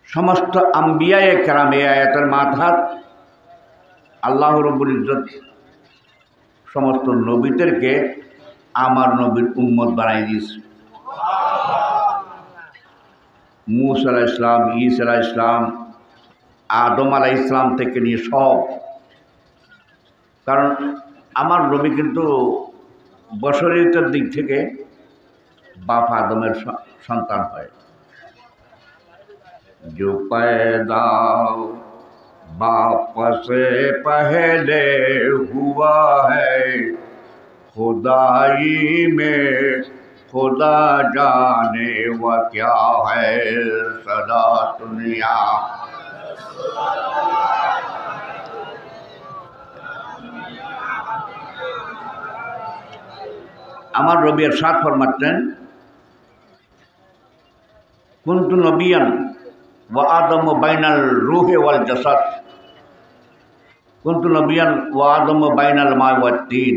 সমস্ত আম্বিয়ায়ে কেরাম এই আয়াতের মাথাত আল্লাহ রব্বুল ইজ্জত সমস্ত নবীদেরকে আমার নবীর উম্মত বানাই দিয়েছে। মূসা আলাইহিস সালাম, ঈসা আলাইহিস সালাম, আদম আলাইহিস সালাম থেকে নিয়ে সব। কারণ আমার নবী কিন্তু বশরীয়তের দিক থেকে বাপ আদমের সন্তান হয়। जो पैदा बाप से पहले हुआ है खुदाई में खुदा जाने वो क्या है सदा दुनिया। আমার রবি ইরশাদ ফরমাতেন কুনতু নবিয়ান ওয়া আদম বাইনাল রূহে ওয়াল জাসাদ কুনতু নবিয়ান ওয়া আদম বাইনাল মা ওয়াত তিন,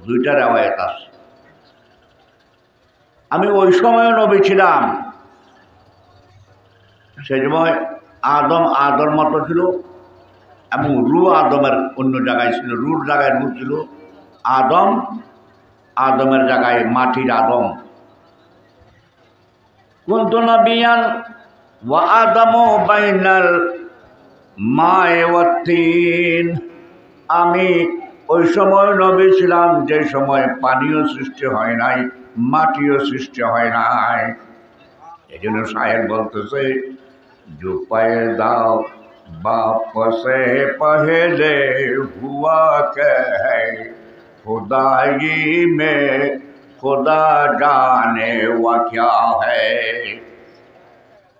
দুইটা রিওয়ায়াত আছে। আমি ওই সময়ও নবী ছিলাম, সেই সময় আদম আদর মতো ছিল এবং রু আদমের অন্য জায়গায় ছিল, রুর জায়গায় রু ছিল, আদম আদমের জায়গায় মাটির আদম। কুনতু নবিয়ান ওয়া আদম বাইনাল মায়ে ওয়াত তিন, আমি ওই সময় নবী ছিলাম যে সময় পানিও সৃষ্টি হয় নাই, মাটিও সৃষ্টি হয় নাই। এই জন্য শায়ের বলতেছে जो पैदा बाप से पहले हुआ है खुदाई में खुदा जाने वो क्या है।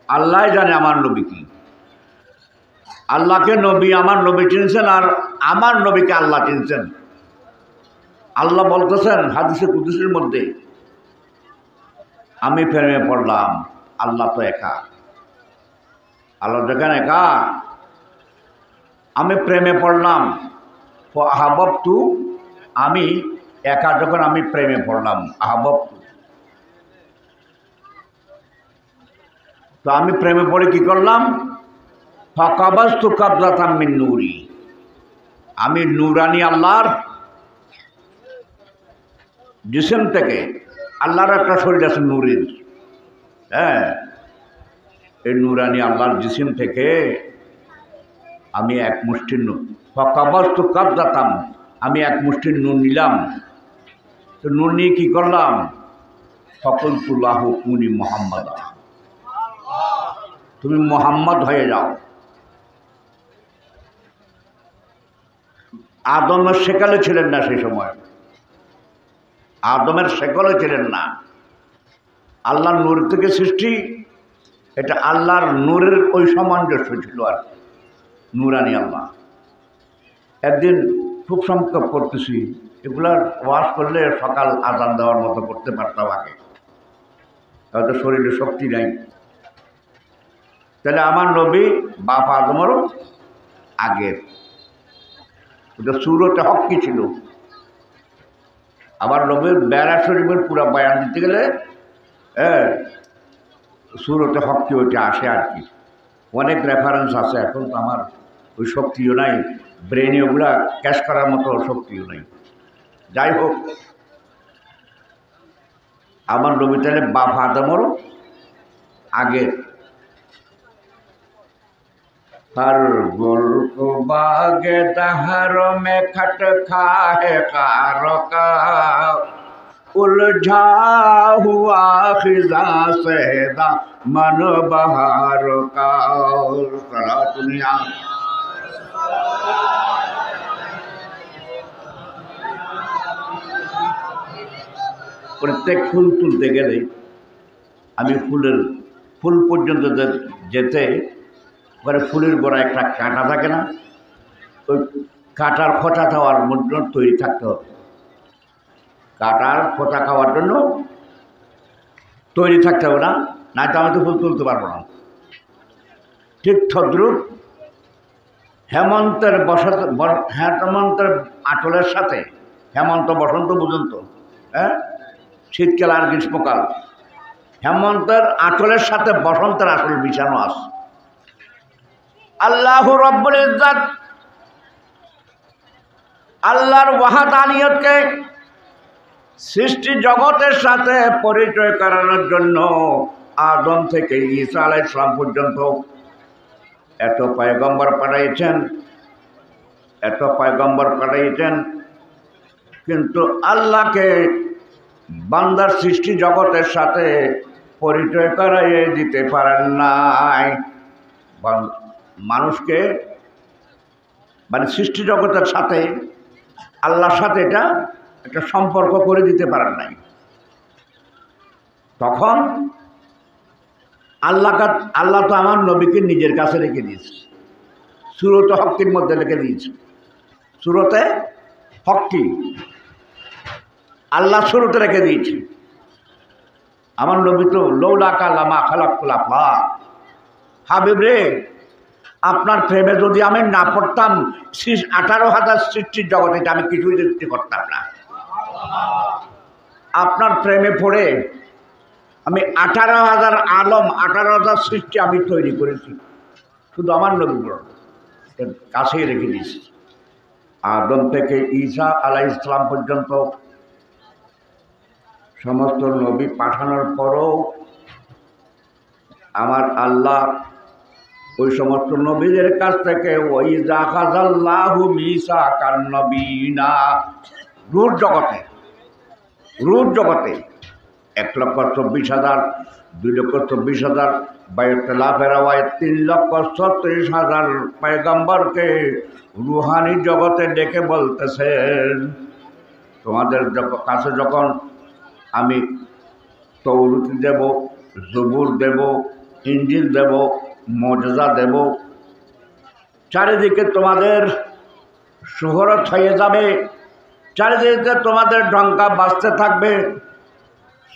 আল্লাহ জানে আমার নবী কি। আল্লাহকে নবী আমার নবী চিনছেন আর আমার নবীকে আল্লাহ চিনছেন। আল্লাহ বলতেছেন হাদিসে কুদসির মধ্যে, আমি প্রেমে পড়লাম, আল্লাহ তো একা, আল্লাহ দেখেন একা, আমি প্রেমে পড়লাম। আহাববতু, আমি একা যখন আমি প্রেমে পড়লাম, আহাববতু, তো আমি প্রেমে পড়ে কি করলাম, ফাকাবাস্তু কাবলাতাম মিন নূরি, আমি নূরানি আল্লাহর জিসিম থেকে, আল্লাহর একটা শরীর আছে নূরের, হ্যাঁ, এই নূরানি আল্লাহর জিসিম থেকে আমি এক মুষ্টি নূর, ফাকাবাস্তু কাবলাতাম, আমি এক মুষ্টি নূর নিলাম। তো নূর নিয়ে কী করলাম, ফাকুলতু লাহু কুনি মুহাম্মাদা, তুমি মুহাম্মদ হয়ে যাও। আদমের সেকালে ছিলেন না সেই সময়, আদমের সেকালে ছিলেন না। আল্লাহর নূর থেকে সৃষ্টি, এটা আল্লাহর নূরের ওই সামঞ্জস্য ছিল আর নূরানি আল্লাহ। একদিন খুব সংক্ষেপ করতেছি, এগুলার ওয়াজ করলে সকাল আজান দেওয়ার মতো করতে পারতাম আগে, হয়তো শরীরে শক্তি নাই। তাহলে আমার নবী বাপ আদমেরও আগের, ওটা সুরতে হক কি ছিল। আবার নবীর বেড়া শরীফের পুরা বয়ান দিতে গেলে সুরতে হক কি ওইটা আসে আর কি, অনেক রেফারেন্স আছে। এখন তো আমার ওই শক্তিও নাই, ব্রেনে ওগুলা ক্যাশ করার মতো শক্তিও নাই। যাই হোক, আমার নবী তাহলে বাপ আদমেরও আগের। हर गुल को बागे दहरों में खटका है कारों का, उलझा हुआ खिजा सहदा मन बहारों का। सारा दुनिया प्रत्येक फूल तुलते गেলে আমি ফুল পর্যন্ত যেতে পরে ফুলের গোড়ায় একটা কাঁটা থাকে না, ওই কাঁটার খোঁচা খাওয়ার জন্য তৈরি থাকতে হবে, কাঁটার খোঁচা খাওয়ার জন্য তৈরি থাকতে হবে, না তো আমি তো ফুল তুলতে পারবো না। ঠিক তদ্রূপ হেমন্তের হেমন্তের আঁচলের সাথে, হেমন্ত বসন্ত পর্যন্ত, হ্যাঁ, শীতকাল আর গ্রীষ্মকাল, হেমন্তের আঁচলের সাথে বসন্তের আঁচল বিছানো আছে। আল্লাহ রব্বুল ইজ্জত আল্লাহর ওয়াহদানিয়তকে সৃষ্টি জগতের সাথে পরিচয় করানোর জন্য আদম থেকে ঈসা আলাইহিস সালাম পর্যন্ত এত পয়গম্বর পাঠাইছেন, কিন্তু আল্লাহকে বান্দার সৃষ্টি জগতের সাথে পরিচয় করাইয়ে দিতে পারেন নাই। মানুষকে মানে সৃষ্টি জগতের সাথে আল্লাহর সাথে এটা একটা সম্পর্ক করে দিতে পারেন নাই। তখন আল্লাহ তো আমার নবীকে নিজের কাছে রেখে দিয়েছে, সূরাতে হক্কির মধ্যে রেখে দিয়েছে। সূরাতে হক্কি আল্লাহ শুরুতে রেখে দিয়েছে। আমার নবী তো লৌলাকা লামা খালাকুল আফলাক, হাবিব রে আপনার প্রেমে যদি আমি না পড়তাম 18,000 সৃষ্টির জগতে এটা আমি কিছুই সৃষ্টি করতাম না। আপনার প্রেমে পড়ে আমি 18,000 আলম 18,000 সৃষ্টি আমি তৈরি করেছি, শুধু আমার নবী কাছেই রেখে দিয়েছি। আদম থেকে ঈসা আলাইহিস সালাম পর্যন্ত সমস্ত নবী পাঠানোর পরও আমার আল্লাহ ওই সমস্ত নবীদের কাছ থেকে ওয়াইযা আখাযাল্লাহু মিসাকান নবিয়িনা রূঢ় জগতে 1,24,000, 2,24,000 বাইতুল্লাহের আওয়াজ 3,36,000 পয়গম্বরকে রুহানি জগতে ডেকে বলতেছেন, তোমাদের কাছে যখন আমি তৌরাত দেব, জবুর দেব, ইনজিল দেব, মুজিজা দেব, চারিদিকে তোমাদের শোহরত হয়ে যাবে, চারিদিকে তোমাদের ডঙ্কা বাজতে থাকবে।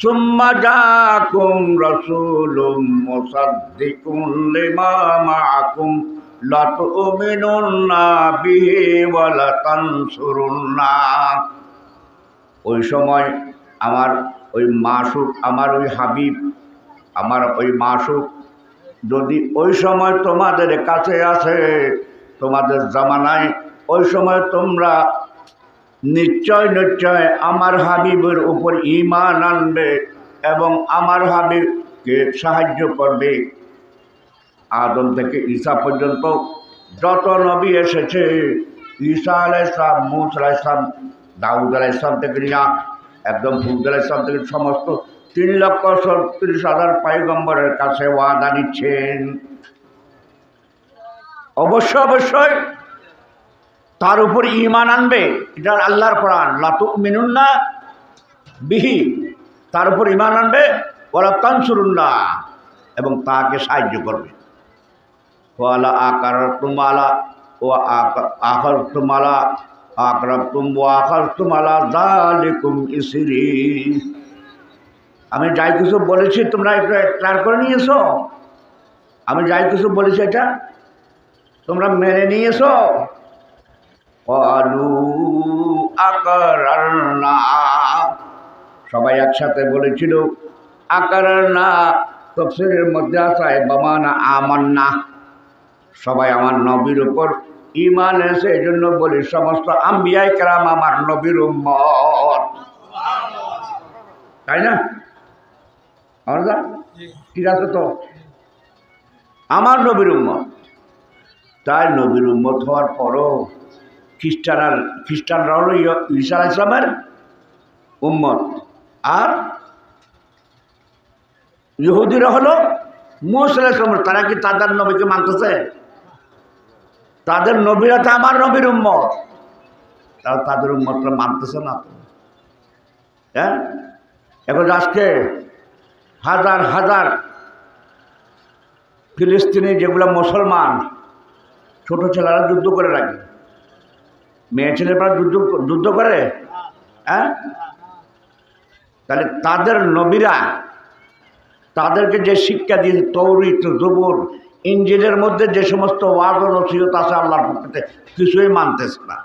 সুম্মা জাকুম রাসূলুম মুসাদ্দিকুন লিমা মাআকুম লা তুমিনুন্না বিহি ওয়া লা তানসুরুন্না। ওই সময় আমার ওই মাসুক, আমার ওই হাবিব, আমার ওই মাসুক যদি ওই সময় তোমাদের কাছে আসে, তোমাদের জামানায়, ওই সময় তোমরা নিশ্চয় আমার হাবিবের উপর ঈমান আনবে এবং আমার হাবিবকে সাহায্য করবে। আদম থেকে ঈসা পর্যন্ত যত নবী এসেছে, ঈসা আলাইহিস সালাম, মূসা আলাইহিস সালাম, দাউদ আলাইহিস সালাম থেকে নিয়ে একদম হুদ আলাইহিস সালাম থেকে সমস্ত 3,36,000 পয়গম্বরের কাছে ওয়াদা নিচ্ছেন। অবশ্যই তার উপর ঈমান আনবে, এটা আল্লাহর কোরআন। লা তুমিনুন্না বিহি, তার উপর ঈমান আনবে, ওয়া লা তানসুরুন্না, এবং তাকে সাহায্য করবে। ওয়ালা আকারতুম আলা ওয়া আখারতুম আলা আকরাবতুম ওয়া আখারতুম আলা যালিকুম ইসরি। আমি যাই কিছু বলেছি তোমরা একটু ক্লিয়ার করে নিয়েছো? আমি যাই কিছু বলেছি এটা তোমরা মেনে নিয়েছো? ক্বালু আকরারনা, সবাই একসাথে বলেছিল আকরারনা। তাফসীরের মধ্যে আছে বামানা আমান্না, সবাই আমার নবীর উপর ঈমান এনেছে, এই জন্য বলি সমস্ত আম্বিয়া কেরাম আমার নবীর উম্মত, তাই না? আমরা ঠিক আছে তো, আমার নবীর উম্মত। তাই নবীর উম্মত হওয়ার পরও খ্রিস্টানরা হলো ঈসা আলাইহিস সালামের উম্মত, আর ইহুদিরা হলো মূসা আলাইহিস সালামের। তারা কি তাদের নবীকে মানতেছে? তাদের নবীরা তো আমার নবীর উম্মত, তারা তাদের উম্মতরা মানতেছে না তো। হ্যাঁ, এখন আজকে হাজার হাজার ফিলিস্তিনি যেগুলো মুসলমান, ছোট ছেলেরা যুদ্ধ করে রাখে, মেয়ে ছেলেরা যুদ্ধ করে, হ্যাঁ, তাহলে তাদের নবীরা তাদেরকে যে শিক্ষা দিয়ে তৌরাত, জবুর, ইনজিলের মধ্যে যে সমস্ত ওয়াজ ও নসিহত আছে আল্লাহর পক্ষ থেকে, কিছুই মানতেছে না।